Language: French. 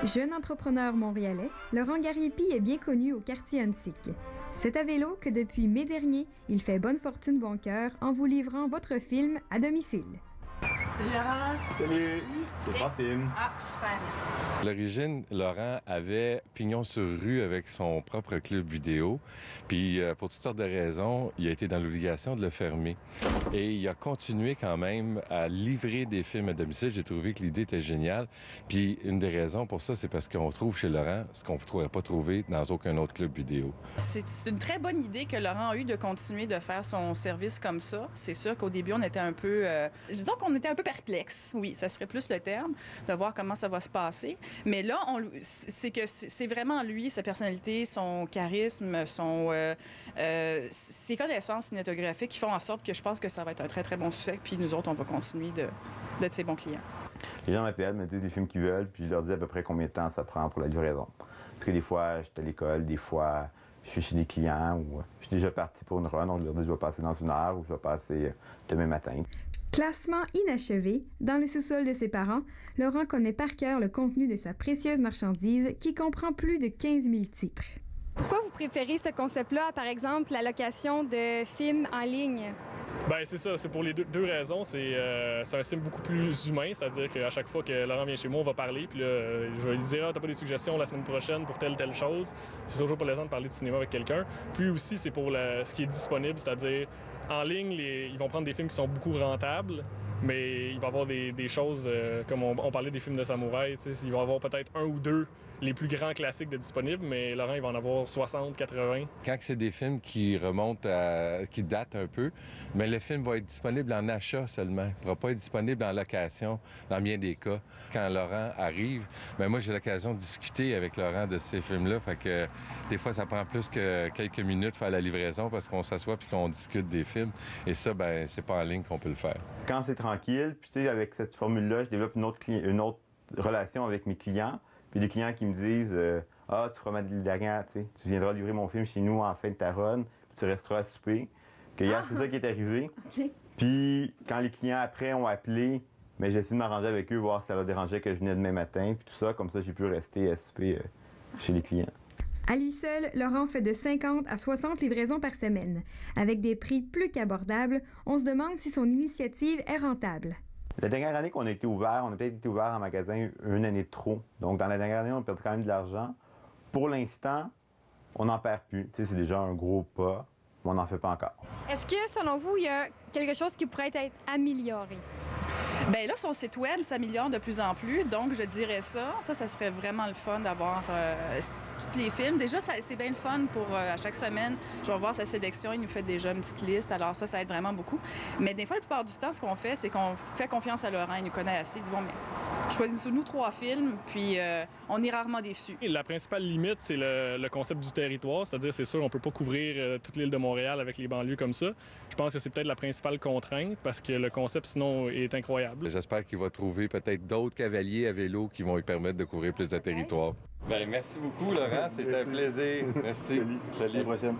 Jeune entrepreneur montréalais, Laurent Gariepi est bien connu au quartier Antique. C'est à vélo que depuis mai dernier, il fait bonne fortune bon cœur en vous livrant votre film à domicile. Salut Laurent! Salut! C'est pas film. Ah, super, merci. À l'origine, Laurent avait pignon sur rue avec son propre club vidéo. Puis, pour toutes sortes de raisons, il a été dans l'obligation de le fermer. Et il a continué quand même à livrer des films à domicile. J'ai trouvé que l'idée était géniale. Puis, une des raisons pour ça, c'est parce qu'on trouve chez Laurent ce qu'on ne pourrait pas trouver dans aucun autre club vidéo. C'est une très bonne idée que Laurent a eue de continuer de faire son service comme ça. C'est sûr qu'au début, on était un peu... disons qu'on était un peu perplexe, oui, ça serait plus le terme, de voir comment ça va se passer. Mais là, c'est vraiment lui, sa personnalité, son charisme, ses connaissances cinématographiques qui font en sorte que je pense que ça va être un très, très bon succès. Puis nous autres, on va continuer d'être ses bons clients. Les gens m'appellent, me disent des films qu'ils veulent, puis je leur dis à peu près combien de temps ça prend pour la livraison. Parce que des fois, je suis à l'école, des fois, je suis chez des clients, ou je suis déjà parti pour une run, donc je leur dis je vais passer dans une heure ou je vais passer demain matin. Classement inachevé, dans le sous-sol de ses parents, Laurent connaît par cœur le contenu de sa précieuse marchandise qui comprend plus de 15 000 titres. Pourquoi vous préférez ce concept-là, par exemple, la location de films en ligne? Bien, c'est ça. C'est pour les deux raisons. C'est un film beaucoup plus humain, c'est-à-dire qu'à chaque fois que Laurent vient chez moi, on va parler. Puis là, je vais lui dire « Ah, t'as pas des suggestions la semaine prochaine pour telle chose? » C'est toujours plaisant de parler de cinéma avec quelqu'un. Puis aussi, c'est pour ce qui est disponible, c'est-à-dire en ligne, ils vont prendre des films qui sont beaucoup rentables, mais il va y avoir des choses, comme on parlait des films de samouraï, il va y avoir peut-être un ou deux les plus grands classiques de disponibles, mais Laurent, il va en avoir 60, 80. Quand c'est des films qui remontent qui datent un peu, mais le film va être disponible en achat seulement. Il ne pourra pas être disponible en location, dans bien des cas. Quand Laurent arrive, bien, moi, j'ai l'occasion de discuter avec Laurent de ces films-là. Fait que des fois, ça prend plus que quelques minutes faire la livraison parce qu'on s'assoit puis qu'on discute des films. Et ça, ben, c'est pas en ligne qu'on peut le faire. Quand c'est tranquille, puis tu sais, avec cette formule-là, je développe une autre relation avec mes clients. Puis des clients qui me disent Ah, tu feras ma dernière, tu viendras livrer mon film chez nous en fin de ta run, puis tu resteras à souper. Que hier, c'est ça qui est arrivé. Okay. Puis quand les clients après ont appelé, mais j'ai essayé de m'arranger avec eux, voir si ça leur dérangeait que je venais demain matin, puis tout ça, comme ça j'ai pu rester à souper chez les clients. À lui seul, Laurent fait de 50 à 60 livraisons par semaine. Avec des prix plus qu'abordables, on se demande si son initiative est rentable. La dernière année qu'on a été ouvert, on a peut-être été ouvert en magasin une année de trop. Donc, dans la dernière année, on a perdu quand même de l'argent. Pour l'instant, on n'en perd plus. Tu sais, c'est déjà un gros pas, mais on n'en fait pas encore. Est-ce que, selon vous, il y a quelque chose qui pourrait être amélioré? Bien là, son site web s'améliore de plus en plus, donc je dirais ça. Ça serait vraiment le fun d'avoir tous les films. Déjà, c'est bien le fun pour à chaque semaine, je vais voir sa sélection, il nous fait déjà une petite liste, alors ça aide vraiment beaucoup. Mais des fois, la plupart du temps, ce qu'on fait, c'est qu'on fait confiance à Laurent, il nous connaît assez, il dit « Bon, mais choisissez-nous 3 films, puis on est rarement déçus. » La principale limite, c'est le concept du territoire, c'est-à-dire, c'est sûr, on peut pas couvrir toute l'île de Montréal avec les banlieues comme ça. Je pense que c'est peut-être la principale contrainte, parce que le concept, sinon, est incroyable. J'espère qu'il va trouver peut-être d'autres cavaliers à vélo qui vont lui permettre de couvrir plus de territoire. Bien, merci beaucoup, Laurent. C'était un plaisir. Merci. Salut. À la prochaine.